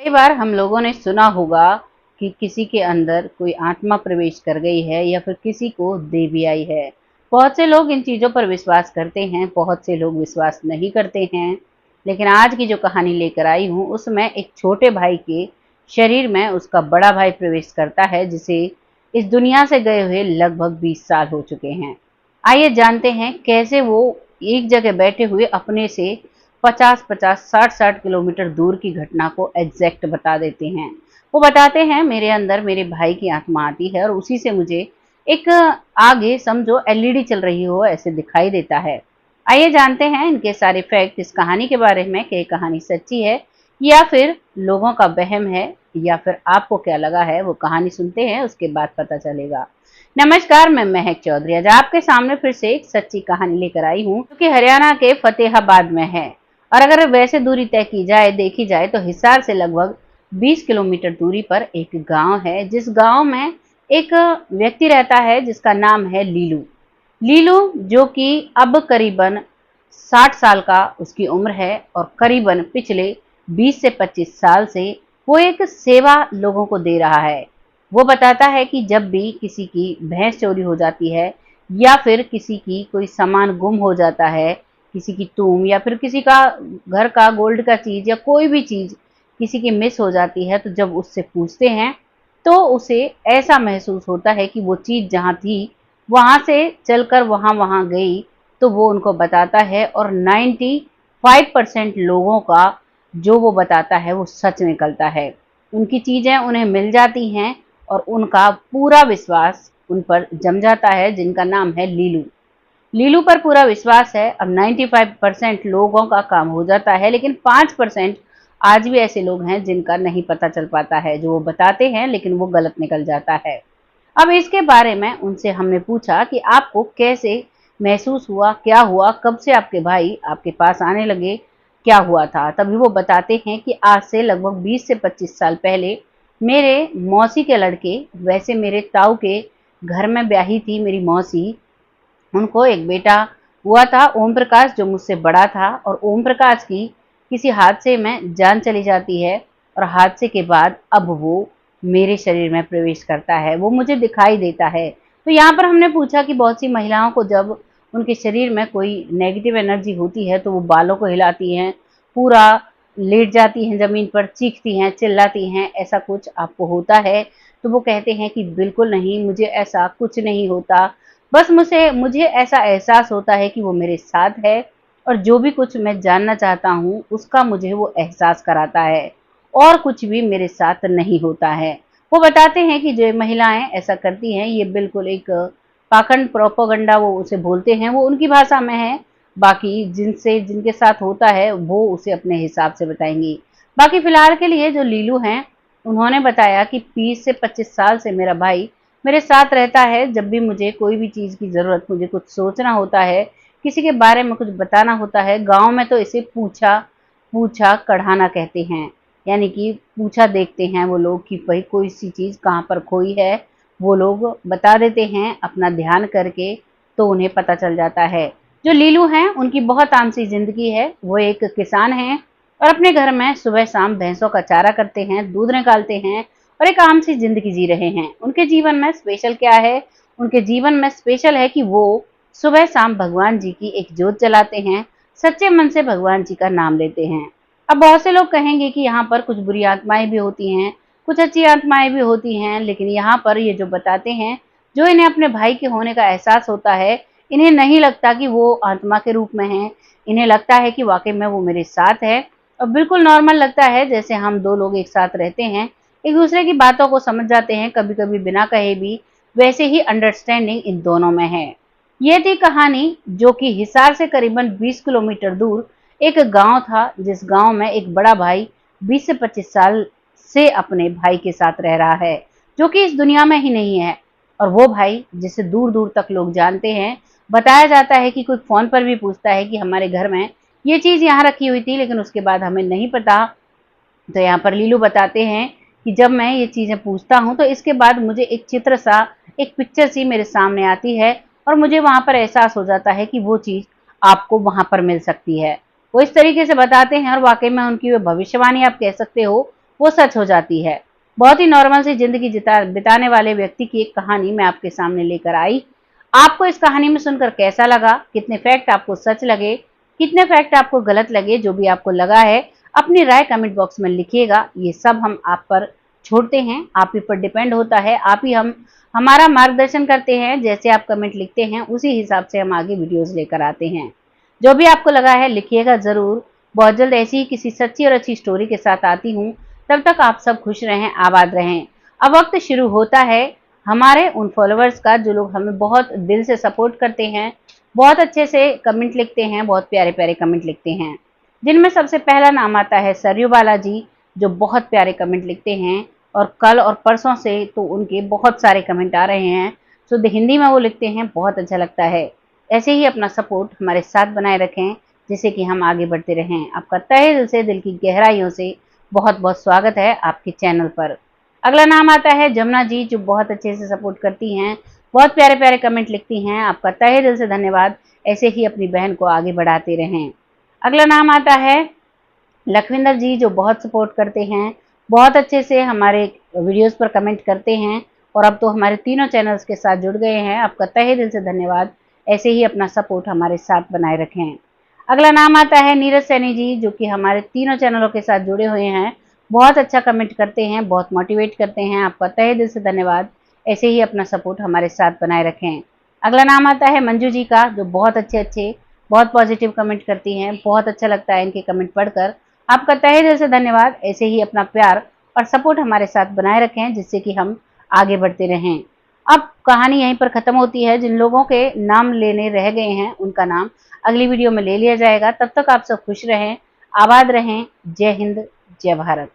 कई बार हम लोगों ने सुना होगा कि किसी के अंदर कोई आत्मा प्रवेश कर गई है या फिर किसी को देवी आई है। बहुत से लोग इन चीज़ों पर विश्वास करते हैं, बहुत से लोग विश्वास नहीं करते हैं। लेकिन आज की जो कहानी लेकर आई हूँ उसमें एक छोटे भाई के शरीर में उसका बड़ा भाई प्रवेश करता है, जिसे इस दुनिया से गए हुए लगभग 20 साल हो चुके हैं। आइए जानते हैं कैसे वो एक जगह बैठे हुए अपने से 50-50, 60-60 किलोमीटर दूर की घटना को एग्जैक्ट बता देते हैं। वो बताते हैं, मेरे अंदर मेरे भाई की आत्मा आती है और उसी से मुझे एक आगे समझो एलईडी चल रही हो ऐसे दिखाई देता है। आइए जानते हैं इनके सारे फैक्ट इस कहानी के बारे में कि ये कहानी सच्ची है या फिर लोगों का वहम है, या फिर आपको क्या लगा है। वो कहानी सुनते हैं, उसके बाद पता चलेगा। नमस्कार, मैं महक चौधरी आज आपके सामने फिर से एक सच्ची कहानी लेकर आई हूँ, जो कि हरियाणा के फतेहाबाद में है। और अगर वैसे दूरी तय की जाए, देखी जाए तो हिसार से लगभग 20 किलोमीटर दूरी पर एक गांव है, जिस गांव में एक व्यक्ति रहता है जिसका नाम है लीलू। लीलू जो कि अब करीबन 60 साल का उसकी उम्र है और करीबन पिछले 20 से 25 साल से वो एक सेवा लोगों को दे रहा है। वो बताता है कि जब भी किसी की भैंस चोरी हो जाती है या फिर किसी की कोई सामान गुम हो जाता है, किसी की टूम या फिर किसी का घर का गोल्ड का चीज या कोई भी चीज किसी की मिस हो जाती है, तो जब उससे पूछते हैं तो उसे ऐसा महसूस होता है कि वो चीज जहां थी वहां से चलकर वहां वहां गई। तो वो उनको बताता है और 95% लोगों का जो वो बताता है वो सच निकलता है। उनकी चीजें उन्हें मिल जाती हैं और उनका पूरा विश्वास उन पर जम जाता है, जिनका नाम है लीलू। लीलू पर पूरा विश्वास है। अब 95% लोगों का काम हो जाता है, लेकिन 5% आज भी ऐसे लोग हैं जिनका नहीं पता चल पाता है। जो वो बताते हैं लेकिन वो गलत निकल जाता है। अब इसके बारे में उनसे हमने पूछा कि आपको कैसे महसूस हुआ, क्या हुआ, कब से आपके भाई आपके पास आने लगे, क्या हुआ था। तभी वो बताते हैं कि आज से लगभग 20 से 25 साल पहले मेरे मौसी के लड़के, वैसे मेरे ताऊ के घर में ब्याही थी मेरी मौसी, उनको एक बेटा हुआ था ओम प्रकाश, जो मुझसे बड़ा था। और ओम प्रकाश की किसी हादसे में जान चली जाती है और हादसे के बाद अब वो मेरे शरीर में प्रवेश करता है, वो मुझे दिखाई देता है। तो यहाँ पर हमने पूछा कि बहुत सी महिलाओं को जब उनके शरीर में कोई नेगेटिव एनर्जी होती है तो वो बालों को हिलाती हैं, पूरा लेट जाती हैं जमीन पर, चीखती हैं, चिल्लाती हैं, ऐसा कुछ आपको होता है। तो वो कहते हैं कि बिल्कुल नहीं, मुझे ऐसा कुछ नहीं होता। बस मुझे मुझे ऐसा एहसास होता है कि वो मेरे साथ है और जो भी कुछ मैं जानना चाहता हूँ उसका मुझे वो एहसास कराता है, और कुछ भी मेरे साथ नहीं होता है। वो बताते हैं कि जो महिलाएं ऐसा करती हैं ये बिल्कुल एक पाखंड प्रोपोगंडा वो उसे बोलते हैं, वो उनकी भाषा में है। बाकी जिनसे जिनके साथ होता है वो उसे अपने हिसाब से बताएंगी। बाकी फिलहाल के लिए जो लीलू हैं, उन्होंने बताया कि 20 से 25 साल से मेरा भाई मेरे साथ रहता है। जब भी मुझे कोई भी चीज़ की ज़रूरत, मुझे कुछ सोचना होता है, किसी के बारे में कुछ बताना होता है, गाँव में तो इसे पूछा पूछा कढ़ाना कहते हैं। यानी कि पूछा देखते हैं वो लोग कि भाई कोई सी चीज़ कहाँ पर खोई है, वो लोग बता देते हैं अपना ध्यान करके, तो उन्हें पता चल जाता है। जो लीलू हैं उनकी बहुत आम सी ज़िंदगी है। वो एक किसान हैं और अपने घर में सुबह शाम भैंसों का चारा करते हैं, दूध निकालते हैं और एक आम सी जिंदगी जी रहे हैं। उनके जीवन में स्पेशल क्या है? उनके जीवन में स्पेशल है कि वो सुबह शाम भगवान जी की एक जोत जलाते हैं, सच्चे मन से भगवान जी का नाम लेते हैं। अब बहुत से लोग कहेंगे कि यहाँ पर कुछ बुरी आत्माएं भी होती हैं, कुछ अच्छी आत्माएं भी होती हैं, लेकिन यहाँ पर ये जो बताते हैं, जो इन्हें अपने भाई के होने का एहसास होता है, इन्हें नहीं लगता कि वो आत्मा के रूप में है। इन्हें लगता है कि वाकई में वो मेरे साथ है और बिल्कुल नॉर्मल लगता है, जैसे हम दो लोग एक साथ रहते हैं, एक दूसरे की बातों को समझ जाते हैं, कभी कभी बिना कहे भी। वैसे ही अंडरस्टैंडिंग इन दोनों में है। ये थी कहानी, जो कि हिसार से करीबन 20 किलोमीटर दूर एक गांव था, जिस गांव में एक बड़ा भाई 20 से 25 साल से अपने भाई के साथ रह रहा है, जो कि इस दुनिया में ही नहीं है। और वो भाई जिसे दूर दूर तक लोग जानते हैं, बताया जाता है कि कोई फोन पर भी पूछता है कि हमारे घर में ये चीज यहाँ रखी हुई थी, लेकिन उसके बाद हमें नहीं पता। तो यहाँ पर लीलू बताते हैं कि जब मैं ये चीज़ें पूछता हूँ तो इसके बाद मुझे एक चित्र सा, एक पिक्चर सी मेरे सामने आती है और मुझे वहाँ पर एहसास हो जाता है कि वो चीज़ आपको वहाँ पर मिल सकती है। वो इस तरीके से बताते हैं और वाकई में उनकी वो भविष्यवाणी आप कह सकते हो, वो सच हो जाती है। बहुत ही नॉर्मल सी जिंदगी बिताने वाले व्यक्ति की एक कहानी मैं आपके सामने लेकर आई। आपको इस कहानी में सुनकर कैसा लगा, कितने फैक्ट आपको सच लगे, कितने फैक्ट आपको गलत लगे, जो भी आपको लगा है अपनी राय कमेंट बॉक्स में लिखिएगा। ये सब हम आप पर छोड़ते हैं, आप ही पर डिपेंड होता है, आप ही हमारा मार्गदर्शन करते हैं। जैसे आप कमेंट लिखते हैं उसी हिसाब से हम आगे वीडियोस लेकर आते हैं। जो भी आपको लगा है लिखिएगा जरूर। बहुत जल्द ऐसी ही किसी सच्ची और अच्छी स्टोरी के साथ आती हूँ। तब तक आप सब खुश रहें, आबाद रहें। अब वक्त शुरू होता है हमारे उन फॉलोअर्स का जो लोग हमें बहुत दिल से सपोर्ट करते हैं, बहुत अच्छे से कमेंट लिखते हैं, बहुत प्यारे प्यारे कमेंट लिखते हैं। जिनमें सबसे पहला नाम आता है सरयू बालाजी, जो बहुत प्यारे कमेंट लिखते हैं और कल और परसों से तो उनके बहुत सारे कमेंट आ रहे हैं। शुद्ध हिंदी में वो लिखते हैं, बहुत अच्छा लगता है। ऐसे ही अपना सपोर्ट हमारे साथ बनाए रखें, जिससे कि हम आगे बढ़ते रहें। आपका तहे दिल से, दिल की गहराइयों से बहुत बहुत स्वागत है आपके चैनल पर। अगला नाम आता है जमुना जी, जो बहुत अच्छे से सपोर्ट करती हैं, बहुत प्यारे प्यारे कमेंट लिखती हैं। आपका तहे दिल से धन्यवाद। ऐसे ही अपनी बहन को आगे बढ़ाते रहें। अगला नाम आता है लखविंदर जी, जो बहुत सपोर्ट करते हैं, बहुत अच्छे से हमारे वीडियोस पर कमेंट करते हैं और अब तो हमारे तीनों चैनल्स के साथ जुड़ गए हैं। आपका तहे दिल से धन्यवाद। ऐसे ही अपना सपोर्ट हमारे साथ बनाए रखें। अगला नाम आता है नीरज सैनी जी, जो कि हमारे तीनों चैनलों के साथ जुड़े हुए हैं, बहुत अच्छा कमेंट करते हैं, बहुत मोटिवेट करते हैं। आपका तहे दिल से धन्यवाद। ऐसे ही अपना सपोर्ट हमारे साथ बनाए रखें। अगला नाम आता है मंजू जी का, जो बहुत अच्छे बहुत पॉजिटिव कमेंट करती हैं, बहुत अच्छा लगता है इनके कमेंट पढ़कर। आपका तहे दिल से धन्यवाद। ऐसे ही अपना प्यार और सपोर्ट हमारे साथ बनाए रखें, जिससे कि हम आगे बढ़ते रहें। अब कहानी यहीं पर खत्म होती है। जिन लोगों के नाम लेने रह गए हैं उनका नाम अगली वीडियो में ले लिया जाएगा। तब तक आप सब खुश रहें, आबाद रहें। जय हिंद, जय भारत।